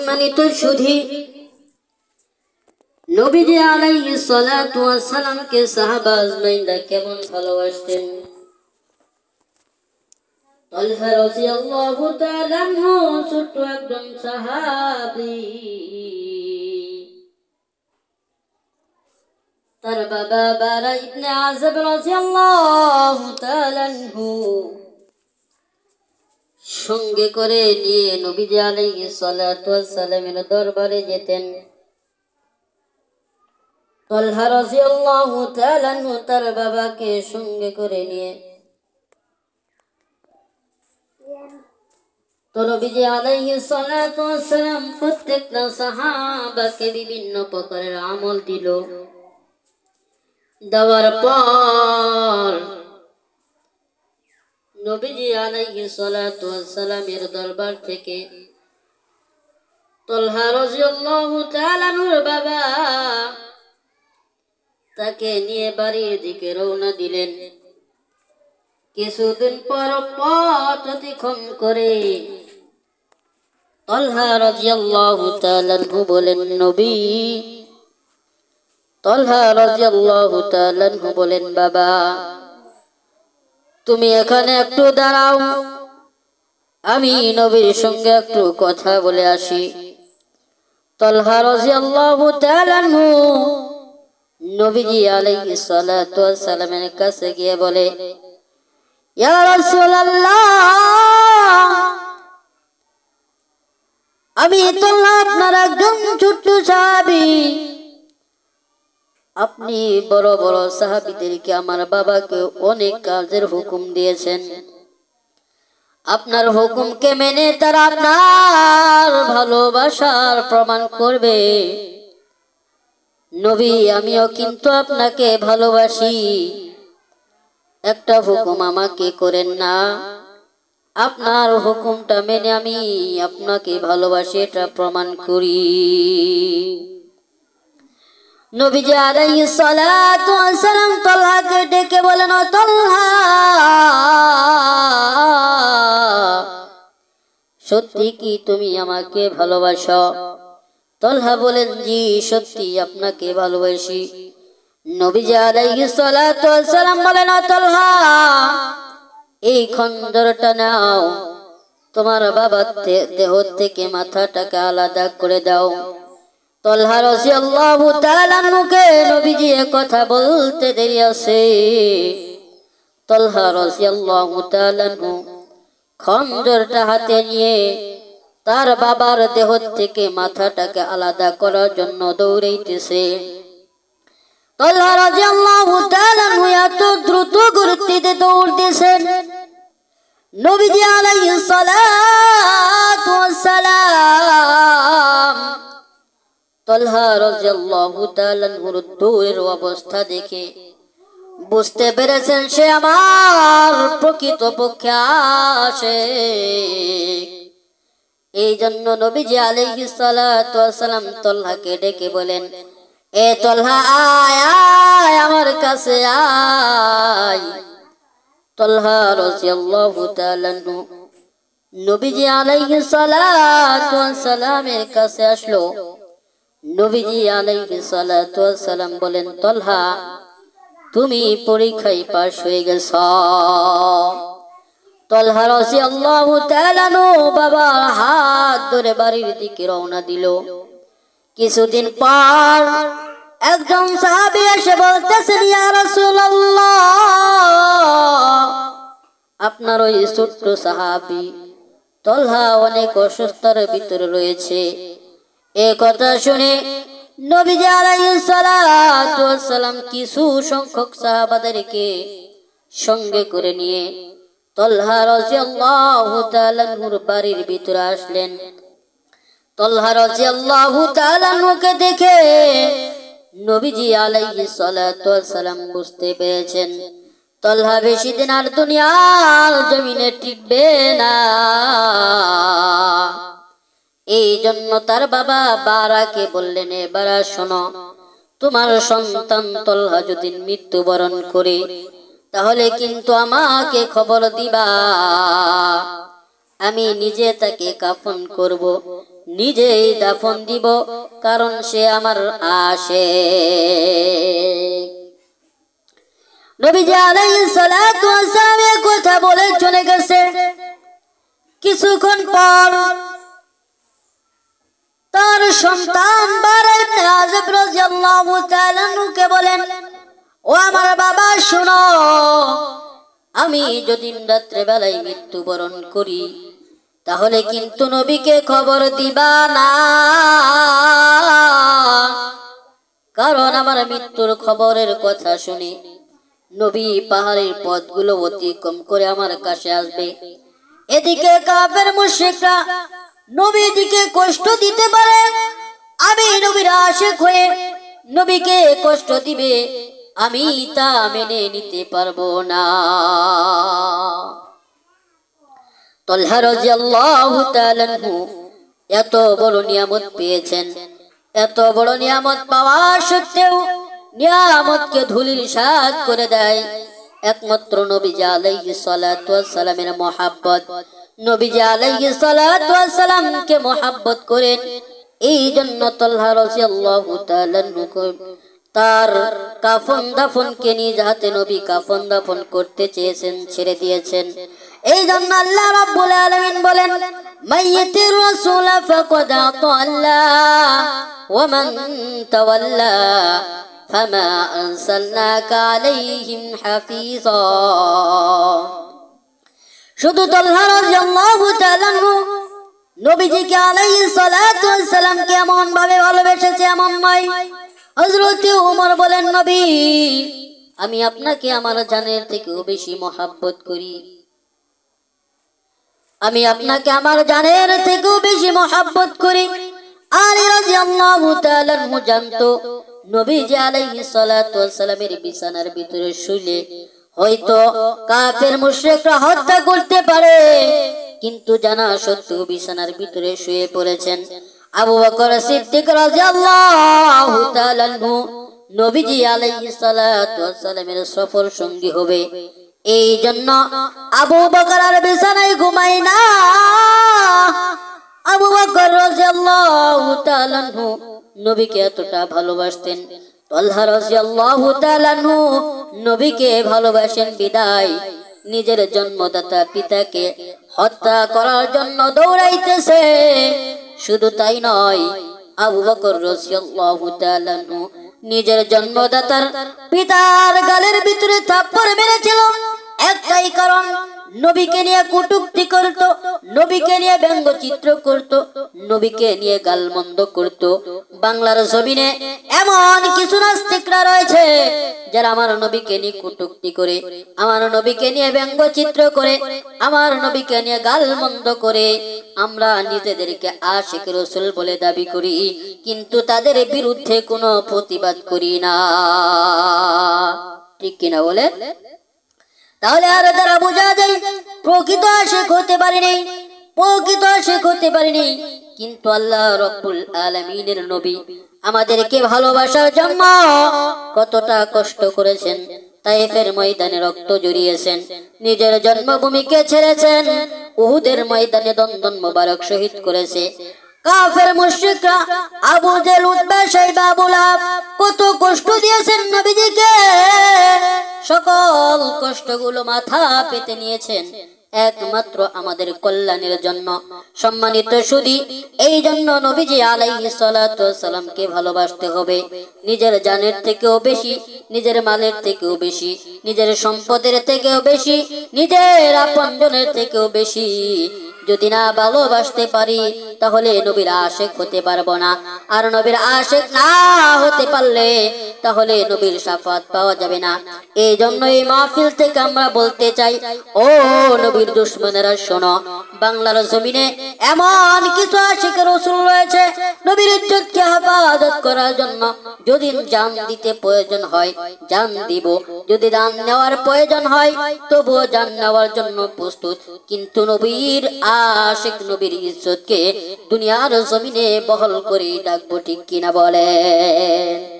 মানিত সুধী নবীজি আলাইহিস সালাতু ওয়াস সালামকে সাহাবা আজমাইনরা কেমন ভালোবাসতেন। তালহা রাদিয়াল্লাহু তাআলা আনহু ছোট্ট একজন সাহাবী, তার বাবা বারা ইবনে আযব রাদিয়াল্লাহু তাআলা আনহু সঙ্গে করে নিয়ে নবীজি আলাইহিস সালাতু ওয়াস সালামের দরবারে যেতেন। তালহা রাদিয়াল্লাহু তাআলা আনহু তার বাবাকে সঙ্গে করে নিয়ে তো নবীজি আলাইহিস সালাতু ওয়াস সালাম প্রত্যেকটা সাহাবাকে বিভিন্ন প্রকারের আমল দিল। দেওয়ার পর নবীজি আলাইহিস সালাতু ওয়াস সালামের দরবার থেকে তালহা রাদিয়াল্লাহু তাআলা আনহুর বাবা তাকে নিয়ে বাড়ির দিকে রওনা দিলেন। কিছুদিন পর পথ অতিক্রম করে তালহা রাদিয়াল্লাহু তাআলা আনহু বলেন, নবী তালহা রাদিয়াল্লাহু তাআলা আনহু বলেন, বাবা তুমি এখানে একটু দাঁড়াও, আমি নবীর সঙ্গে একটু কথা বলে আসি। তালহা রাদিয়াল্লাহু তাআলা আনহু নবীজি আলাইহিস সালাতু ওয়াস সালামের কাছে গিয়ে বলে, ইয়া রাসূলুল্লাহ, আমি তালহা আপনার একজন ছোট্ট সাহাবী। আপনি বড় বড় সাহাবীদেরকে আমার বাবাকে অনেক কাজের হুকুম দিয়েছেন। আপনার হুকুমকে মেনে তারা আপনার ভালোবাসার প্রমাণ করবে। নবী আমিও কিন্তু আপনাকে ভালোবাসি, একটা হুকুম আমাকে করেন না, আপনার হুকুমটা মেনে আমি আপনাকে ভালোবাসি এটা প্রমাণ করি। নবীজি আলাইহিস সালাতু ওয়াস সালাম তালহাকে ডেকে বলেন, ও তালহা, সত্যি কি তুমি আমাকে ভালোবাসো? তালহা বলেন, জি সত্যি আপনাকে ভালোবাসি। নবীজি আলাইহিস সালাতু ওয়াস সালাম বলেন, ও তালহা, এই খঞ্জরটা নাও, তোমার বাবার দেহ থেকে মাথাটাকে আলাদা করে দাও। তালহা রাদিয়াল্লাহু তাআলা আনহুকে নবীজি কথা বলতে দেরি আছে। তালহা রাদিয়াল্লাহু তাআলা আনহু খঞ্জরটা হাতে নিয়ে তার বাবার দেহ থেকে মাথাটাকে আলাদা করার জন্য দৌড়াইতেছে। তালহা রাদিয়াল্লাহু তাআলা আনহু এত দ্রুত গতিতে দৌড়তেছেন, নবীজি আলাইহিস সালাতু ওয়াস সালাম তালহা রাদিয়াল্লাহু তাআলা আনহুর দৌড়ের অবস্থা দেখে বুঝতে পেরেছেন সে আমার প্রকৃতপক্ষে আশিক। এই জন্য নবীজি আলাইহিস সালাতু ওয়াস সালাম তালহাকে ডেকে বলেন, এ তালহা আয় আয় আমার কাছে আয়। তালহা রাদিয়াল্লাহু তাআলা আনহু নবীজি আলাইহিস সালাতু ওয়াস সালামের কাছে আসলো। নবীজি আলাইহিস সালাতু ওয়াস সালাম বলেন, তালহা তুমি পরীক্ষায় পাশ হয়ে গেছো। তালহা রাদিয়াল্লাহু তাআলা আনহু বাবার হাত ধরে বাড়ির দিকে রওনা দিল। কিছুদিন পর একজন সাহাবী এসে বলতেছেন, ইয়া রাসূলুল্লাহ, আপনার ওই ছোট্ট সাহাবী তালহা অনেক অসুস্থতার ভিতরে রয়েছে। এ কথা শুনে নবীজি আলাইহিস সালাতু ওয়াস সালাম কিছু সংখ্যক সাহাবাদেরকে সঙ্গে করে নিয়ে তালহা রাদিয়াল্লাহু তাআলা আনহুর বাড়ির ভিতরে আসলেন। তালহা রাদিয়াল্লাহু তাআলা আনহুকে দেখে নবীজি আলাইহিস সালাতু ওয়াস সালাম বুঝতে পেরেছেন তালহা বেশি দিন আর দুনিয়ার জমিনে টিকবে না। এই জন্য তার বাবা বারাকে বললেন, এ বারা শোনো, তোমার সন্তান তালহা যদি মৃত্যুবরণ করে তাহলে কিন্তু আমাকে খবর দিবা, আমি নিজে তাকে কাফন করব, নিজেই দাফন দিব, কারণ সে আমার আশিক। নবীজি আলাইহিস সালাতু ওয়াস সালাম এই কথা বলে চলে গেছে। কিছুক্ষণ পর তার সন্তান বারা ইবনে আযিব রাদিয়াল্লাহু তাআলা আনহুকে বলেন, ও আমার বাবা শোনো, আমি যদি রাত্রে বেলায় মৃত্যুবরণ করি তাহলে কিন্তু নবীকে খবর দিবা না, কারণ আমার মৃত্যুর খবরের কথা শুনে নবী পাহাড়ের পথগুলো অতিক্রম করে আমার কাছে আসবে। এদিকে কাফের মুশরিকরা নবীজিকে কষ্ট দিতে পারে, আমি নবীর আশিক হয়ে নবীকে কষ্ট দিবে, আমি তা মেনে নিতে পারবো না। তালহা রাদিয়াল্লাহু তাআলা আনহু এত বড় নিয়ামত পেয়েছেন, এত বড় নিয়ামত পাওয়া সত্ত্বেও নিয়ামতকে ধুলির সাৎ করে দেয় একমাত্র নবীজি আলাইহিস সালাতু ওয়াস সালামের মহব্বত। নবীজি আলাইহিস সালাতু ওয়াস সালামকে মহব্বত করেন, এই জন্য তালহা রাদিয়াল্লাহু তাআলা আনহু তার কাফন দাফনকে নিয়ে যাতে নবী কাফন দাফন করতে চেয়েছেন ছেড়ে দিয়েছেন। এই জন্য আল্লাহ রাব্বুল আলামিন বলেন, মাইয়াতির রাসূল ফাকাদ আতাল্লাহ ওয়া মান তাওয়াল্লা ফামা আরসালনাকা আলাইহিম হাফিজা। শুধু তালহা রাদিয়াল্লাহু তাআলা নবীজিকে আলাইহিস সালাতু ওয়াস সালামকে এমন ভাবে ভালোবেসেছে এমন নয়। হযরত ওমর বলেন, নবী আমি আপনাকে আমার জানের থেকেও বেশি মহব্বত করি, আমি আপনাকে আমার জানের থেকেও বেশি মহব্বত করি। আলী রাদিয়াল্লাহু তাআলা আনহু জানতো নবীজি আলাইহিস সালাতু ওয়াস সালামের বিছানার ভিতরে শুলে হয়তো কাফের মুশরিকরা হত্যা করতে পারে, কিন্তু জানা সত্ত্বেও বিছানার ভিতরে শুয়ে পড়েছেন। আবু বকর সিদ্দিক রাদিয়াল্লাহু তাআলা আনহু নবীজি আলাইহিস সালাতু ওয়াস সালামের সফর সঙ্গী হবে, এই জন্য আবু বকর আর বিছানায় ঘুমায় না। আবু বকর রাদিয়াল্লাহু তাআলা আনহু নবীকে এতটা ভালোবাসতেন, তালহা রাদিয়াল্লাহু তাআলা আনহু নবীকে ভালোবাসেন বিদায় নিজের জন্মদাতা পিতাকে হত্যা করার জন্য দৌড়াইতেছে। শুধু তাই নয়, আবু বকর রাদিয়াল্লাহু তাআলা আনহু নিজের জন্মদাতার পিতার গালের ভিতরে থাপ্পড় মেরেছিল একটাই কারণ, নবীকে নিয়ে কটূক্তি করত, নবীকে নিয়ে ব্যঙ্গচিত্র করত, নবীকে নিয়ে গালমন্দ করত। বাংলার জমিনে এমন কিছু নাস্তিকরা রয়েছে যারা আমার নবীকে নিয়ে কটূক্তি করে, আমার নবীকে নিয়ে ব্যঙ্গচিত্র করে, আমার নবীকে নিয়ে গালমন্দ করে। আমরা নিজেদেরকে আশিক রাসূল বলে দাবি করি, কিন্তু তাদের বিরুদ্ধে কোনো প্রতিবাদ করি না, ঠিক কিনা বলে? তাহলে আর তারা বোঝা যায় প্রকৃত আশিক হতে পারেনি, প্রকৃত আশিক হতে পারেনি। কিন্তু আল্লাহ রাব্বুল আলামিনের নবী আমাদেরকে ভালোবাসার জন্য কতটা কষ্ট করেছেন, তায়েফের ময়দানে রক্ত ঝরিয়েছেন, নিজের জন্মভূমিকে ছেড়েছেন, উহুদের ময়দানে দন্দন মোবারক শহীদ করেছে। কাফের মুশরিকরা আবু জেহেল, উতবা, শাইবা, আবু লাহাব কত কষ্ট দিয়েছেন নবীজিকে, সকল কষ্টগুলো মাথা পেতে নিয়েছেন একমাত্র আমাদের কল্যাণের জন্য। সম্মানিত সুধী, এই জন্য নবীজি আলাইহিস সালাতু ওয়াস সালামকে ভালোবাসতে হবে নিজের জানের থেকেও বেশি, নিজের মালের থেকেও বেশি, নিজের সম্পদের থেকেও বেশি, নিজের আপনজনের থেকেও বেশি। যদি না ভালোবাসতে পারি তাহলে নবীর আশিক হতে পারবো না, আর নবীর আশিক না হতে পারলে তাহলে নবীর শাফাত পাওয়া যাবে না। এই জন্য এই মাহফিল থেকে আমরা বলতে চাই, ও নবীর দুশমনেরা শোনো, বাংলার জমিনে এমন কিছু আশিক রাসূল রয়েছে নবীর ইজ্জতকে হেফাজত করার জন্য যদি জান দিতে প্রয়োজন হয় জান দিব, যদি জান নেওয়ার প্রয়োজন হয় তবুও জান নেওয়ার জন্য প্রস্তুত। কিন্তু নবীর আশিক, নবীর ইজ্জতকে দুনিয়ার জমিনে বহল করে ডাকবো, ঠিক কিনা বলেন?